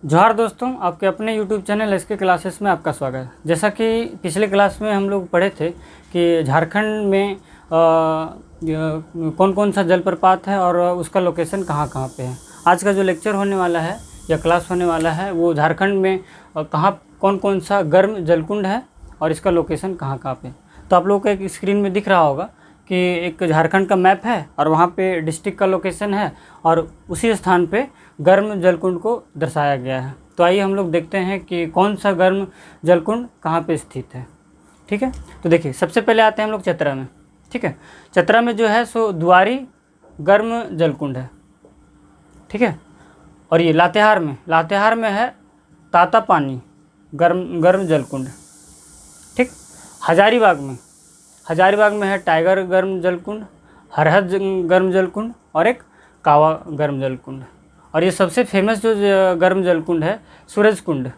जोहार दोस्तों, आपके अपने YouTube चैनल एसके क्लासेस में आपका स्वागत है। जैसा कि पिछले क्लास में हम लोग पढ़े थे कि झारखंड में कौन कौन सा जलप्रपात है और उसका लोकेशन कहाँ कहाँ पे है। आज का जो लेक्चर होने वाला है या क्लास होने वाला है वो झारखंड में कहाँ कौन कौन सा गर्म जलकुंड है और इसका लोकेशन कहाँ कहाँ पे। तो आप लोगों को एक स्क्रीन में दिख रहा होगा कि एक झारखंड का मैप है और वहाँ पे डिस्ट्रिक्ट का लोकेशन है और उसी स्थान पे गर्म जलकुंड को दर्शाया गया है। तो आइए हम लोग देखते हैं कि कौन सा गर्म जलकुंड कहाँ पे स्थित है। ठीक है, तो देखिए सबसे पहले आते हैं हम लोग चतरा में। ठीक है, चतरा में जो है सो दुआरी गर्म जलकुंड है। ठीक है, और ये लातेहार में है ताता पानी गर्म जलकुंड। ठीक, हजारीबाग में है टाइगर गर्म जलकुंड, हरहद गर्म जलकुंड और एक कावा गर्म जलकुंड। और ये सबसे फेमस जो गर्म जलकुंड है सूरज कुंड।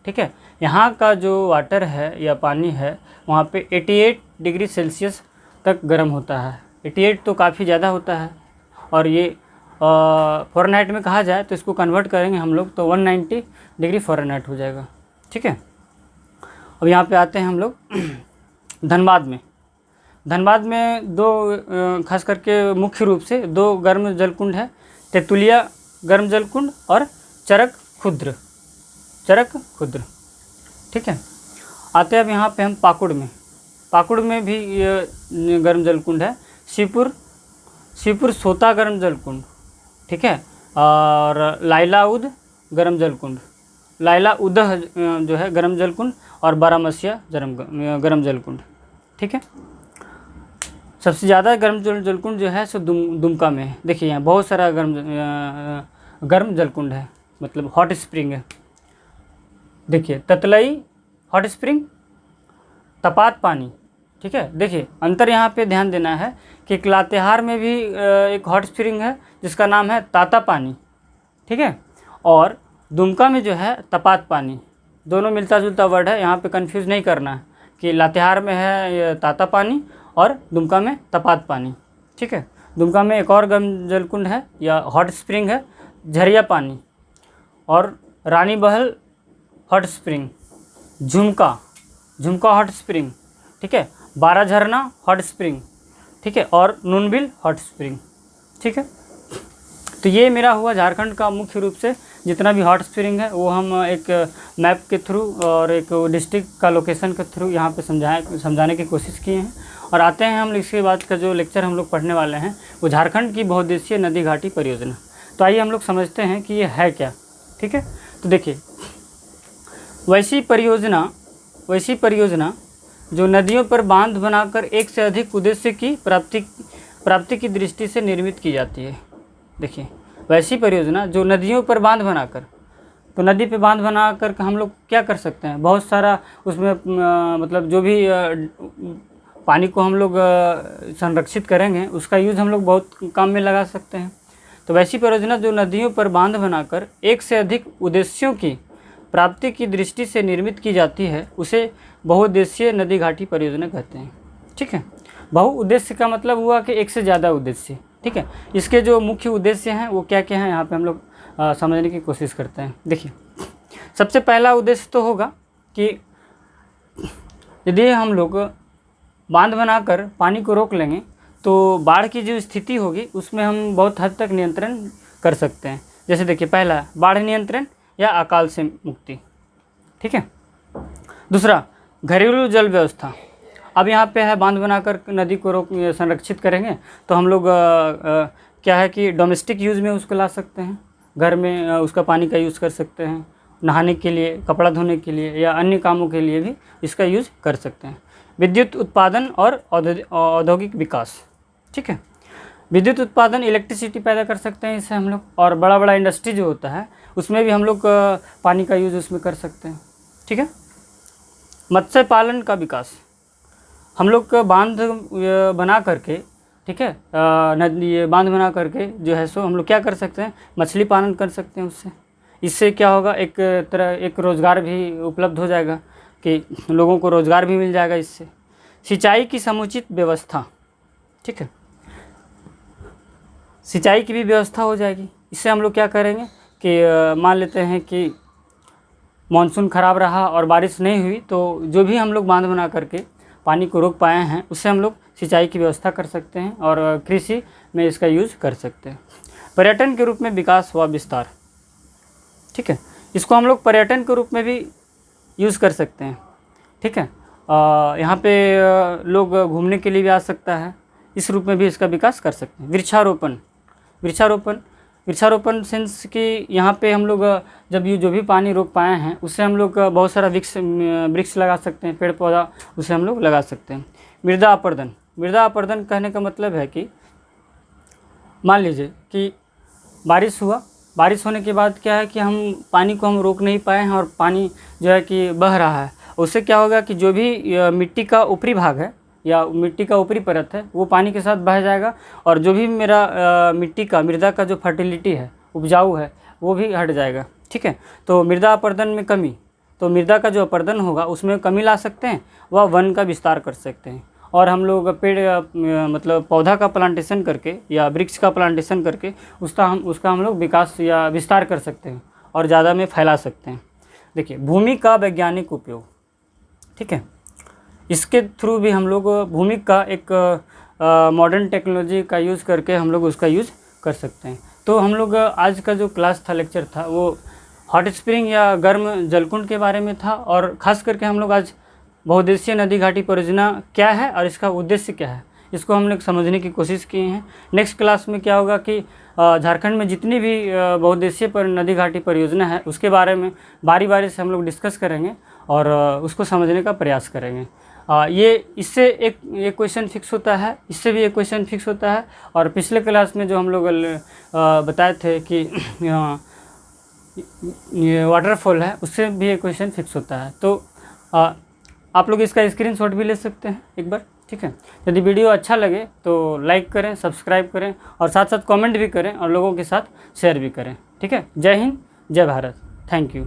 ठीक है, यहाँ का जो वाटर है या पानी है वहाँ पे 88 डिग्री सेल्सियस तक गर्म होता है। 88 तो काफ़ी ज़्यादा होता है और ये फ़ारेनहाइट में कहा जाए तो इसको कन्वर्ट करेंगे हम लोग तो 190 डिग्री फ़ारेनहाइट हो जाएगा। ठीक है, अब यहाँ पे आते हैं हम लोग धनबाद में दो खास करके मुख्य रूप से दो गर्म जलकुंड है, तेतुलिया गर्म जलकुंड और चरक खुद्र। ठीक है, आते हैं अब यहाँ पे हम पाकुड़ में भी ये गर्म जलकुंड है, शिवपुर सोता गर्म जलकुंड। ठीक है, और लाइलाउद गर्म जलकुंड, लाइलाउदह जो है गर्म जलकुंड और बारामसिया गर्म जलकुंड। ठीक है, सबसे ज़्यादा गर्म जलकुंड जो है सो दुमका में है। देखिए यहाँ बहुत सारा गर्म जलकुंड है, मतलब हॉट स्प्रिंग है। देखिए ततलई हॉट स्प्रिंग, तपात पानी। ठीक है, देखिए अंतर यहाँ पे ध्यान देना है कि लातेहार में भी एक हॉट स्प्रिंग है जिसका नाम है ताता पानी। ठीक है, और दुमका में जो है तपात पानी। दोनों मिलता जुलता वर्ड है, यहाँ पे कंफ्यूज नहीं करना है कि लातेहार में है ताता पानी और दुमका में तपात पानी। ठीक है, दुमका में एक और गर्म जलकुंड है या हॉट स्प्रिंग है झरिया पानी और रानी बहल हॉट स्प्रिंग, झुमका हॉट स्प्रिंग। ठीक है, 12 झरना हॉट स्प्रिंग। ठीक है, और नूनबिल हॉट स्प्रिंग। ठीक है, तो ये मेरा हुआ झारखंड का मुख्य रूप से जितना भी हॉट स्प्रिंग है वो हम एक मैप के थ्रू और एक डिस्ट्रिक्ट का लोकेशन के थ्रू यहाँ पे समझाने की कोशिश किए हैं। और आते हैं हम इसके बाद का जो लेक्चर हम लोग पढ़ने वाले हैं वो झारखंड की बहुउद्देशीय नदी घाटी परियोजना। तो आइए हम लोग समझते हैं कि ये है क्या। ठीक है, तो देखिए वैसी परियोजना जो नदियों पर बांध बनाकर एक से अधिक उद्देश्य की प्राप्ति की दृष्टि से निर्मित की जाती है। देखिए वैसी परियोजना जो नदियों पर बांध बनाकर, तो नदी पे बांध बनाकर हम लोग क्या कर सकते हैं, बहुत सारा उसमें मतलब जो भी पानी को हम लोग संरक्षित करेंगे उसका यूज़ हम लोग बहुत काम में लगा सकते हैं। तो वैसी परियोजना जो नदियों पर बांध बनाकर एक से अधिक उद्देश्यों की प्राप्ति की दृष्टि से निर्मित की जाती है उसे बहुउद्देशीय नदी घाटी परियोजना कहते हैं। ठीक है, बहुउद्देश्य का मतलब हुआ कि एक से ज़्यादा उद्देश्य। ठीक है, इसके जो मुख्य उद्देश्य हैं वो क्या क्या हैं यहाँ पे हम लोग समझने की कोशिश करते हैं। देखिए सबसे पहला उद्देश्य तो होगा कि यदि हम लोग बांध बनाकर पानी को रोक लेंगे तो बाढ़ की जो स्थिति होगी उसमें हम बहुत हद तक नियंत्रण कर सकते हैं। जैसे देखिए पहला बाढ़ नियंत्रण या अकाल से मुक्ति। ठीक है, दूसरा घरेलू जल व्यवस्था। अब यहाँ पे है बांध बनाकर नदी को संरक्षित करेंगे तो हम लोग क्या है कि डोमेस्टिक यूज़ में उसको ला सकते हैं, घर में उसका पानी का यूज़ कर सकते हैं, नहाने के लिए, कपड़ा धोने के लिए या अन्य कामों के लिए भी इसका यूज़ कर सकते हैं। विद्युत उत्पादन और औद्योगिक विकास। ठीक है, विद्युत उत्पादन इलेक्ट्रिसिटी पैदा कर सकते हैं इससे हम लोग, और बड़ा बड़ा इंडस्ट्री जो होता है उसमें भी हम लोग पानी का यूज़ उसमें कर सकते हैं। ठीक है, मत्स्य पालन का विकास। हम लोग बांध बना करके, ठीक है, नदी बांध बना करके जो है सो हम लोग क्या कर सकते हैं, मछली पालन कर सकते हैं उससे। इससे क्या होगा, एक रोज़गार भी उपलब्ध हो जाएगा कि लोगों को रोज़गार भी मिल जाएगा इससे। सिंचाई की समुचित व्यवस्था। ठीक है, सिंचाई की भी व्यवस्था हो जाएगी। इससे हम लोग क्या करेंगे कि मान लेते हैं कि मानसून ख़राब रहा और बारिश नहीं हुई तो जो भी हम लोग बांध बना करके पानी को रोक पाए हैं उससे हम लोग सिंचाई की व्यवस्था कर सकते हैं और कृषि में इसका यूज कर सकते हैं। पर्यटन के रूप में विकास व विस्तार, ठीक है, इसको हम लोग पर्यटन के रूप में भी यूज़ कर सकते हैं। ठीक है, यहाँ पे लोग घूमने के लिए भी आ सकता है, इस रूप में भी इसका विकास कर सकते हैं। वृक्षारोपण सेंस कि यहाँ पे हम लोग जब ये जो भी पानी रोक पाए हैं उससे हम लोग बहुत सारा वृक्ष लगा सकते हैं, पेड़ पौधा उसे हम लोग लगा सकते हैं। मृदा अपर्दन कहने का मतलब है कि मान लीजिए कि बारिश होने के बाद क्या है कि हम पानी को हम रोक नहीं पाए हैं और पानी जो है कि बह रहा है, उससे क्या होगा कि जो भी मिट्टी का ऊपरी भाग है या मिट्टी का ऊपरी परत है वो पानी के साथ बह जाएगा और जो भी मेरा मृदा का जो फर्टिलिटी है, उपजाऊ है, वो भी हट जाएगा। ठीक है, तो मृदा अपर्दन में कमी, तो मृदा का जो अपर्दन होगा उसमें कमी ला सकते हैं, वह वन का विस्तार कर सकते हैं और हम लोग पेड़ मतलब पौधा का प्लांटेशन करके या वृक्ष का प्लांटेशन करके उसका हम लोग विकास या विस्तार कर सकते हैं और ज़्यादा में फैला सकते हैं। देखिए, भूमि का वैज्ञानिक उपयोग, ठीक है, इसके थ्रू भी हम लोग भूमि का एक मॉडर्न टेक्नोलॉजी का यूज़ करके हम लोग उसका यूज़ कर सकते हैं। तो हम लोग आज का जो क्लास था, लेक्चर था, वो हॉट स्प्रिंग या गर्म जलकुंड के बारे में था और ख़ास करके हम लोग आज बहुउद्देशीय नदी घाटी परियोजना क्या है और इसका उद्देश्य क्या है इसको हम लोग समझने की कोशिश किए हैं। नेक्स्ट क्लास में क्या होगा कि झारखंड में जितनी भी बहुउद्देशीय नदी घाटी परियोजना है उसके बारे में बारी बारी से हम लोग डिस्कस करेंगे और उसको समझने का प्रयास करेंगे। ये इससे एक क्वेश्चन फिक्स होता है, इससे भी एक क्वेश्चन फिक्स होता है और पिछले क्लास में जो हम लोग बताए थे कि ये वाटरफॉल है उससे भी एक क्वेश्चन फिक्स होता है। तो आप लोग इसका स्क्रीनशॉट भी ले सकते हैं एक बार। ठीक है, यदि वीडियो अच्छा लगे तो लाइक करें, सब्सक्राइब करें और साथ साथ कमेंट भी करें और लोगों के साथ शेयर भी करें। ठीक है, जय हिंद, जय भारत, थैंक यू।